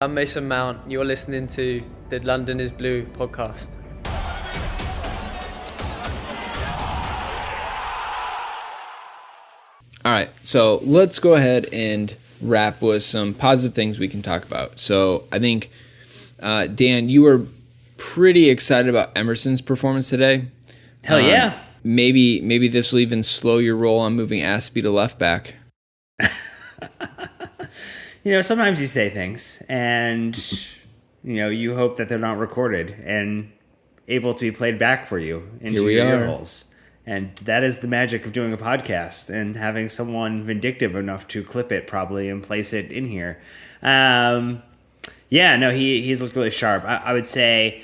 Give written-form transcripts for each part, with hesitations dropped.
I'm Mason Mount. You're listening to the London is Blue podcast. All right, so let's go ahead and wrap with some positive things we can talk about. So I think, Dan, you were pretty excited about Emerson's performance today. Hell yeah. Maybe this will even slow your roll on moving Aspie to left back. Sometimes you say things and, you hope that they're not recorded and able to be played back for you into your ear holes. And that is the magic of doing a podcast and having someone vindictive enough to clip it probably and place it in here. He's looked really sharp. I would say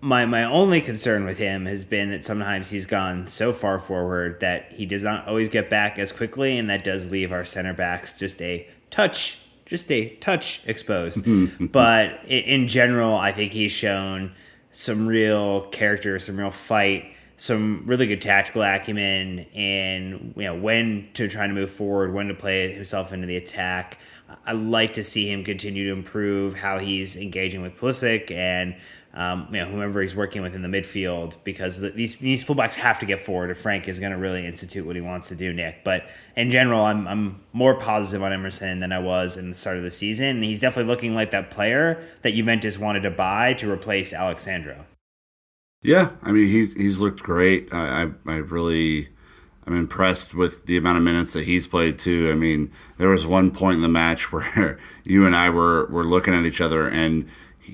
my only concern with him has been that sometimes he's gone so far forward that he does not always get back as quickly, and that does leave our center backs just a touch exposed. But in general, I think he's shown some real character, some real fight, some really good tactical acumen, and when to try to move forward, when to play himself into the attack. I like to see him continue to improve how he's engaging with Pulisic and whomever he's working with in the midfield, because these fullbacks have to get forward if Frank is going to really institute what he wants to do, Nick. But in general, I'm more positive on Emerson than I was in the start of the season. And he's definitely looking like that player that Juventus wanted to buy to replace Alexandro. Yeah, I mean he's looked great. I'm impressed with the amount of minutes that he's played too. I mean, there was one point in the match where you and I were looking at each other, and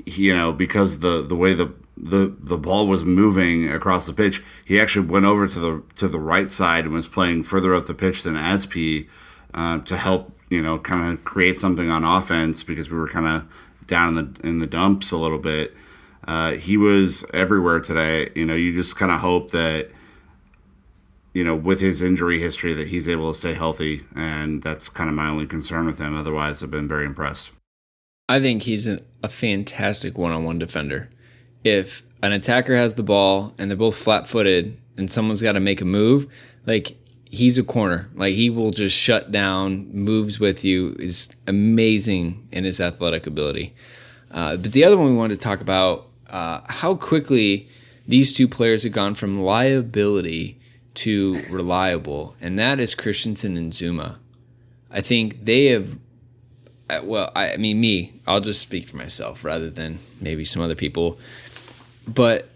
because the way the ball was moving across the pitch, he actually went over to the right side and was playing further up the pitch than Aspie to help kind of create something on offense, because we were kind of down in the dumps a little bit. He was everywhere today. You just kind of hope that, with his injury history, that he's able to stay healthy. And that's kind of my only concern with him. Otherwise, I've been very impressed. I think he's a fantastic one-on-one defender. If an attacker has the ball and they're both flat-footed and someone's got to make a move, he's a corner. He will just shut down, moves with you, is amazing in his athletic ability. But the other one we wanted to talk about, how quickly these two players have gone from liability to reliable, and that is Christensen and Zuma. I think they have, I'll just speak for myself rather than maybe some other people. But,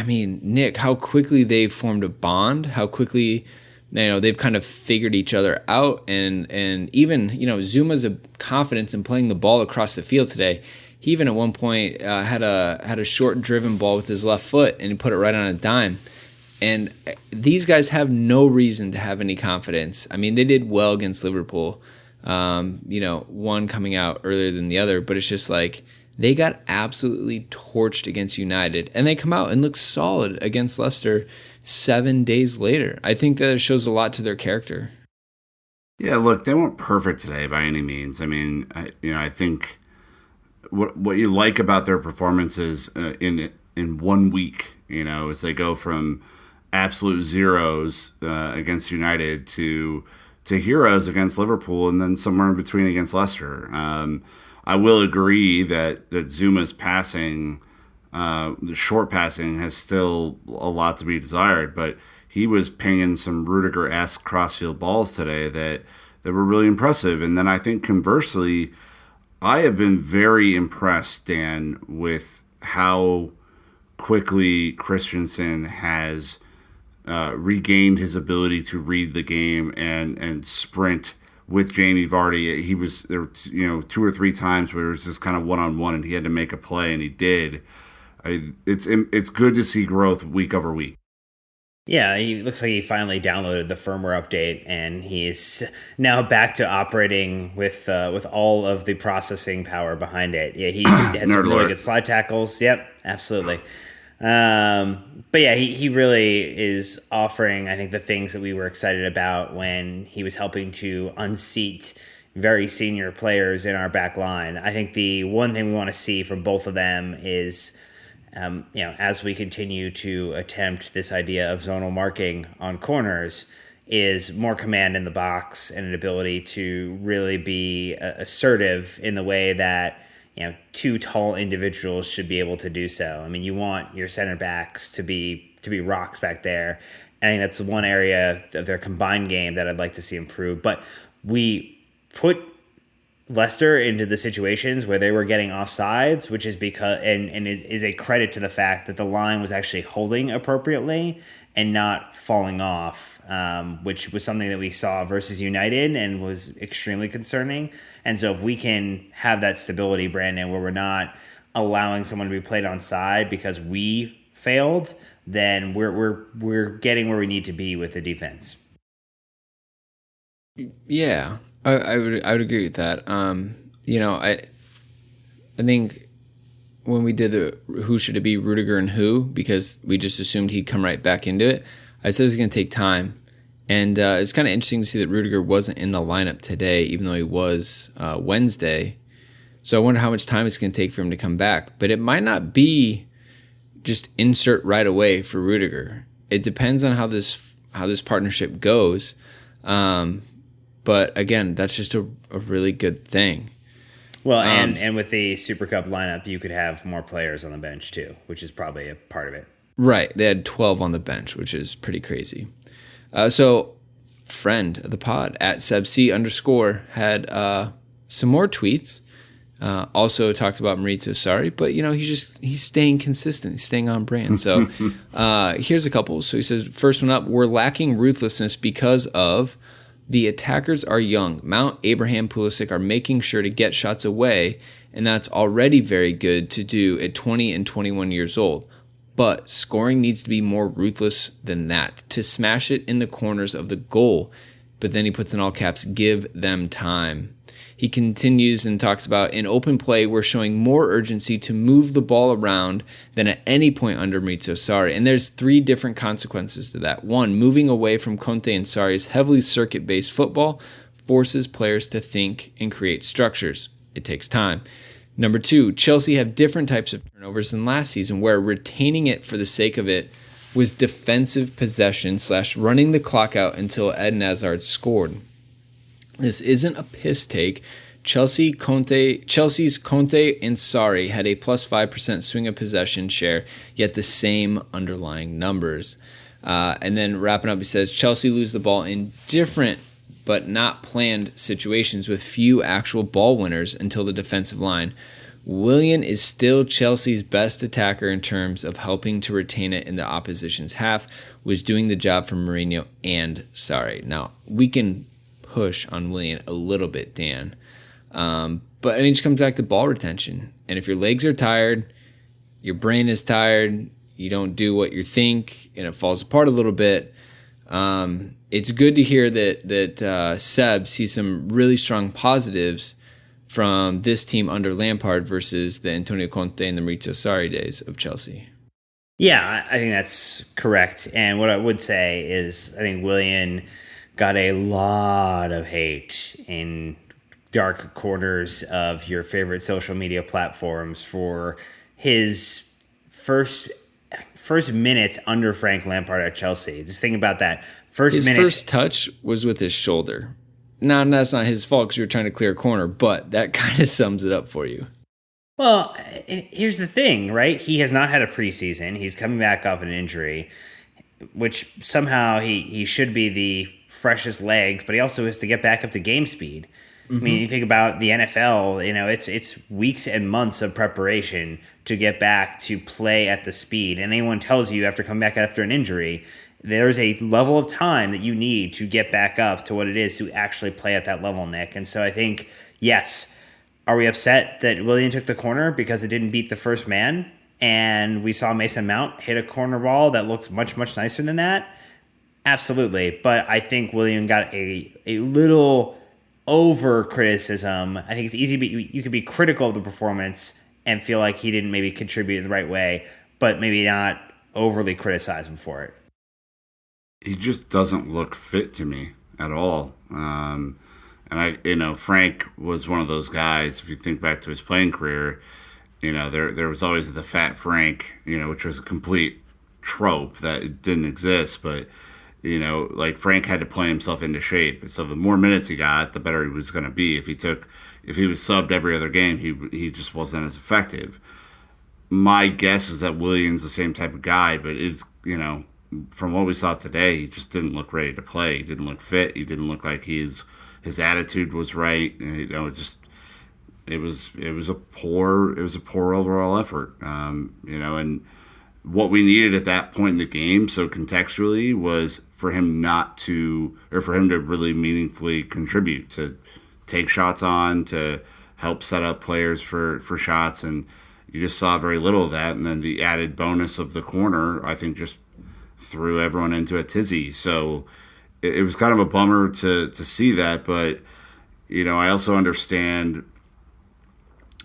Nick, how quickly they've formed a bond, how quickly they've kind of figured each other out, and even, Zuma's confidence in playing the ball across the field today. He even at one point had a short driven ball with his left foot, and he put it right on a dime. And these guys have no reason to have any confidence. They did well against Liverpool, one coming out earlier than the other, but it's just they got absolutely torched against United, and they come out and look solid against Leicester 7 days later. I think that shows a lot to their character. Yeah, look, they weren't perfect today by any means. I think what you like about their performances in 1 week, is they go from absolute zeros against United to heroes against Liverpool, and then somewhere in between against Leicester. I will agree that Zuma's passing, the short passing, has still a lot to be desired, but he was pinging some Rudiger-esque crossfield balls today that were really impressive. And then I think conversely, I have been very impressed, Dan, with how quickly Christensen has regained his ability to read the game and sprint with Jamie Vardy. There were 2 or 3 times where it was just kind of one-on-one and he had to make a play, and he did. It's good to see growth week over week. Yeah, he looks like he finally downloaded the firmware update, and he's now back to operating with all of the processing power behind it. Yeah, he had some really good slide tackles. Yep, absolutely. But yeah, he really is offering, I think, the things that we were excited about when he was helping to unseat very senior players in our back line. I think the one thing we want to see from both of them is, as we continue to attempt this idea of zonal marking on corners, is more command in the box and an ability to really be assertive in the way that two tall individuals should be able to do so. I mean, you want your center backs to be rocks back there. I think that's one area of their combined game that I'd like to see improve. But we put Leicester into the situations where they were getting offsides, which is because and is a credit to the fact that the line was actually holding appropriately and not falling off, which was something that we saw versus United and was extremely concerning. And so if we can have that stability, Brandon, where we're not allowing someone to be played on side because we failed, then we're getting where we need to be with the defense. Yeah, I would agree with that. I think when we did the who should it be, Rudiger and who, because we just assumed he'd come right back into it, I said it was going to take time. And it's kind of interesting to see that Rudiger wasn't in the lineup today, even though he was Wednesday. So I wonder how much time it's going to take for him to come back. But it might not be just insert right away for Rudiger. It depends on how this partnership goes. But again, that's just a really good thing. Well, and with the Super Cup lineup, you could have more players on the bench too, which is probably a part of it. Right. They had 12 on the bench, which is pretty crazy. So friend of the pod at sebc_ had some more tweets. Also talked about Maurizio Sarri, but he's staying consistent, he's staying on brand. So here's a couple. So he says, first one up, we're lacking ruthlessness because of the attackers are young. Mount, Abraham, Pulisic are making sure to get shots away, and that's already very good to do at 20 and 21 years old. But scoring needs to be more ruthless than that, to smash it in the corners of the goal. But then he puts in all caps, give them time. He continues and talks about, in open play, we're showing more urgency to move the ball around than at any point under Maurizio Sarri. And there's 3 different consequences to that. 1, moving away from Conte and Sarri's heavily circuit-based football forces players to think and create structures. It takes time. Number 2, Chelsea have different types of turnovers than last season, where retaining it for the sake of it was defensive possession / running the clock out until Eden Hazard scored. This isn't a piss take. Chelsea's Conte and Sarri had a plus 5% swing of possession share, yet the same underlying numbers. And then wrapping up, he says, Chelsea lose the ball in different but not planned situations with few actual ball winners until the defensive line. Willian is still Chelsea's best attacker in terms of helping to retain it in the opposition's half, was doing the job for Mourinho and Sarri. Now, we can push on Willian a little bit, Dan. But it just comes back to ball retention. And if your legs are tired, your brain is tired, you don't do what you think, and it falls apart a little bit, it's good to hear that Seb sees some really strong positives from this team under Lampard versus the Antonio Conte and the Maurizio Sarri days of Chelsea. Yeah, I think that's correct. And what I would say is I think Willian got a lot of hate in dark corners of your favorite social media platforms for his first minutes under Frank Lampard at Chelsea. Just think about that. His first touch was with his shoulder. Now, that's not his fault because you were trying to clear a corner, but that kind of sums it up for you. Well, here's the thing, right? He has not had a preseason. He's coming back off an injury, which somehow he should be the freshest legs, but he also has to get back up to game speed. Mm-hmm. I mean, you think about the NFL, it's weeks and months of preparation to get back to play at the speed. And anyone tells you after coming back after an injury, there's a level of time that you need to get back up to what it is to actually play at that level, Nick. And so I think, yes, are we upset that Willian took the corner because it didn't beat the first man? And we saw Mason Mount hit a corner ball that looks much, much nicer than that? Absolutely. But I think Willian got a little over criticism. I think it's easy, but you could be critical of the performance and feel like he didn't maybe contribute in the right way, but maybe not overly criticize him for it. He just doesn't look fit to me at all. And Frank was one of those guys, if you think back to his playing career, there was always the fat Frank, which was a complete trope that didn't exist. But, like Frank had to play himself into shape. So the more minutes he got, the better he was going to be. If he was subbed every other game, he just wasn't as effective. My guess is that Willian's the same type of guy, but from what we saw today, he just didn't look ready to play. He didn't look fit. He didn't look like his attitude was right. It was a poor overall effort. And what we needed at that point in the game, so contextually, was for him to really meaningfully contribute, to take shots on, to help set up players for shots, and you just saw very little of that. And then the added bonus of the corner, I think, just threw everyone into a tizzy. So it was kind of a bummer to see that, but I also understand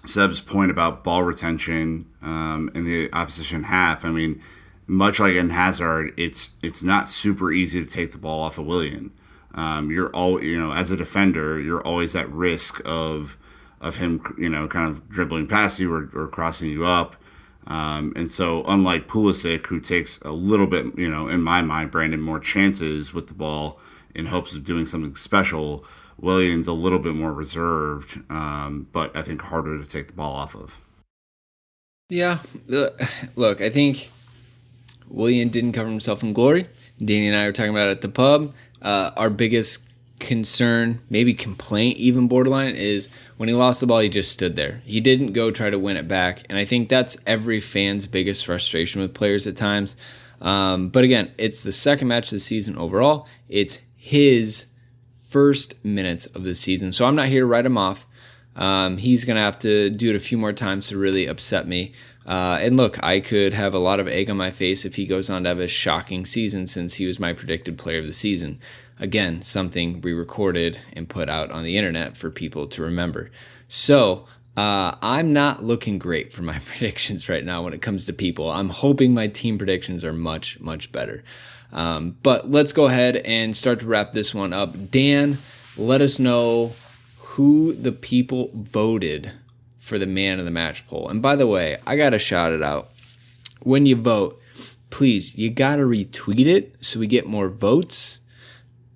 Seb's point about ball retention in the opposition half. I mean, much like in Hazard, it's not super easy to take the ball off of Willian. As a defender, you're always at risk of him, kind of dribbling past you or crossing you up. And so unlike Pulisic, who takes a little bit, in my mind, Brandon, more chances with the ball in hopes of doing something special, Willian's a little bit more reserved, but I think harder to take the ball off of. Yeah. Look, I think Willian didn't cover himself in glory. Danny and I were talking about it at the pub. Our biggest concern, maybe complaint, even borderline, is when he lost the ball, he just stood there. He didn't go try to win it back. And I think that's every fan's biggest frustration with players at times. But again, it's the second match of the season overall. It's his first minutes of the season. So I'm not here to write him off. He's going to have to do it a few more times to really upset me. And look, I could have a lot of egg on my face if he goes on to have a shocking season, since he was my predicted player of the season. Again, something we recorded and put out on the internet for people to remember. So I'm not looking great for my predictions right now when it comes to people. I'm hoping my team predictions are much, much better. But let's go ahead and start to wrap this one up. Dan, let us know who the people voted for the man of the match poll. And by the way, I got to shout it out. When you vote, please, you got to retweet it so we get more votes.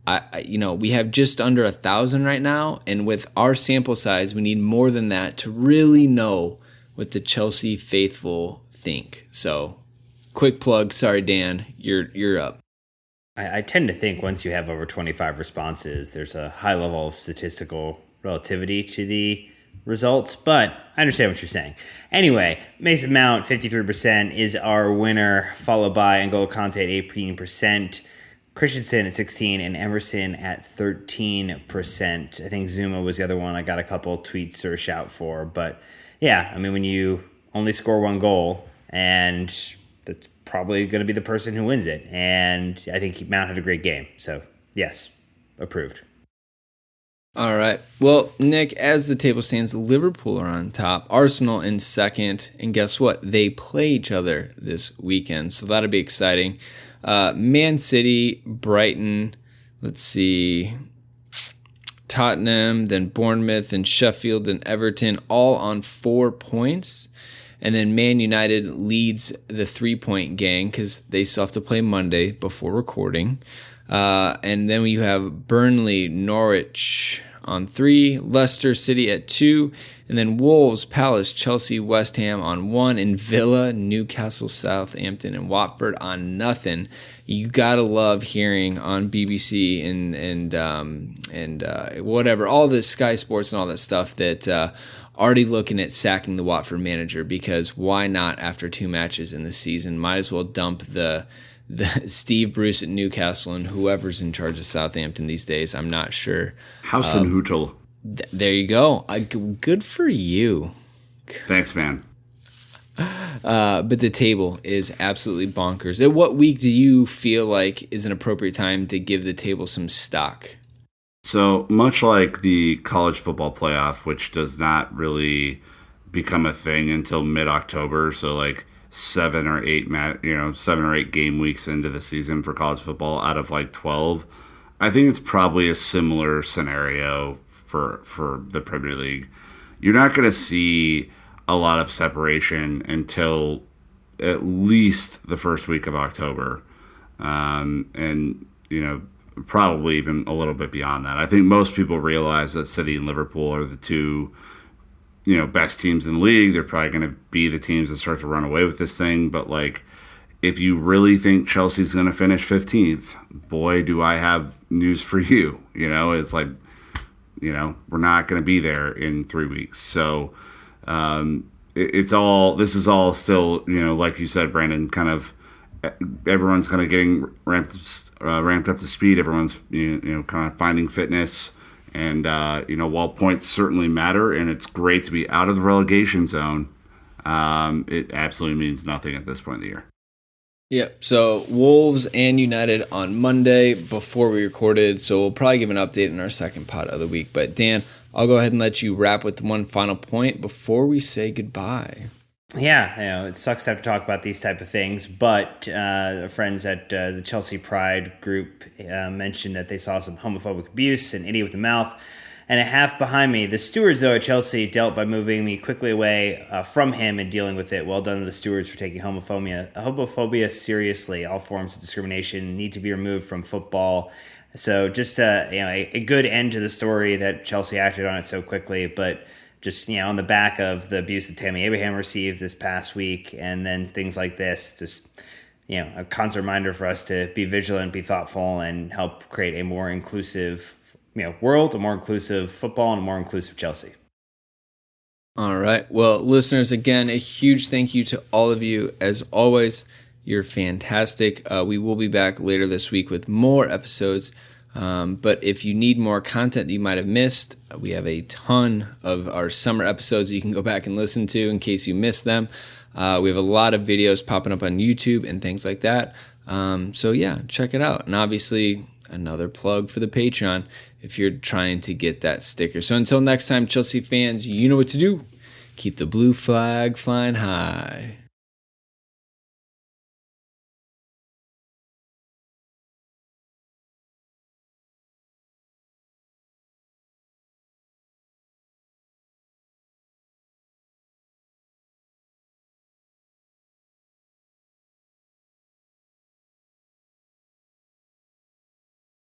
We have just under 1,000 right now, and with our sample size, we need more than that to really know what the Chelsea faithful think. So, quick plug. Sorry, Dan, you're up. I tend to think once you have over 25 responses, there's a high level of statistical relativity to the results, but I understand what you're saying. Anyway, Mason Mount, 53% is our winner, followed by N'Golo Kante at 18%. Christensen at 16% and Emerson at 13%. I think Zuma was the other one I got a couple tweets or a shout for. But yeah, I mean, when you only score one goal, and that's probably going to be the person who wins it. And I think Mount had a great game. So yes, approved. All right. Well, Nick, as the table stands, Liverpool are on top, Arsenal in second, and guess what? They play each other this weekend, so that'll be exciting. Man City, Brighton, let's see, Tottenham, then Bournemouth, and Sheffield, and Everton, all on 4 points. And then Man United leads the 3-point gang because they still have to play Monday before recording. And then you have Burnley, Norwich on 3, Leicester City at 2, and then Wolves, Palace, Chelsea, West Ham on 1, and Villa, Newcastle, Southampton, and Watford on nothing. You gotta love hearing on BBC and whatever, all this Sky Sports and all that stuff that already looking at sacking the Watford manager, because why not after 2 matches in the season? Might as well dump the Steve Bruce at Newcastle and whoever's in charge of Southampton these days. I'm not sure. House and Hootel. There you go. Good for you. Thanks, man. But the table is absolutely bonkers. At what week do you feel like is an appropriate time to give the table some stock? So much like the college football playoff, which does not really become a thing until mid-October, so like 7 or 8 game weeks into the season for college football out of like 12. I think it's probably a similar scenario for the Premier League. You're not going to see a lot of separation until at least the first week of October. And probably even a little bit beyond that. I think most people realize that City and Liverpool are the two, best teams in the league. They're probably going to be the teams that start to run away with this thing. But like, if you really think Chelsea's going to finish 15th, boy, do I have news for you. It's like, we're not going to be there in 3 weeks. So this is all still, like you said, Brandon, kind of everyone's kind of getting ramped up to speed. Everyone's, kind of finding fitness. And, while points certainly matter and it's great to be out of the relegation zone, it absolutely means nothing at this point in the year. Yep. So Wolves and United on Monday before we recorded. So we'll probably give an update in our second pod of the week. But Dan, I'll go ahead and let you wrap with one final point before we say goodbye. Yeah, it sucks to have to talk about these type of things, but friends at the Chelsea Pride group mentioned that they saw some homophobic abuse, an idiot with the mouth, and a half behind me. The stewards, though, at Chelsea dealt by moving me quickly away from him and dealing with it. Well done to the stewards for taking homophobia seriously. All forms of discrimination need to be removed from football. So just a good end to the story that Chelsea acted on it so quickly, but just, on the back of the abuse that Tammy Abraham received this past week, and then things like this, just, a constant reminder for us to be vigilant, be thoughtful, and help create a more inclusive, world, a more inclusive football, and a more inclusive Chelsea. All right. Well, listeners, again, a huge thank you to all of you. As always, you're fantastic. We will be back later this week with more episodes. But if you need more content that you might have missed, we have a ton of our summer episodes that you can go back and listen to in case you missed them. We have a lot of videos popping up on YouTube and things like that. So yeah, check it out. And obviously, another plug for the Patreon if you're trying to get that sticker. So until next time, Chelsea fans, you know what to do. Keep the blue flag flying high.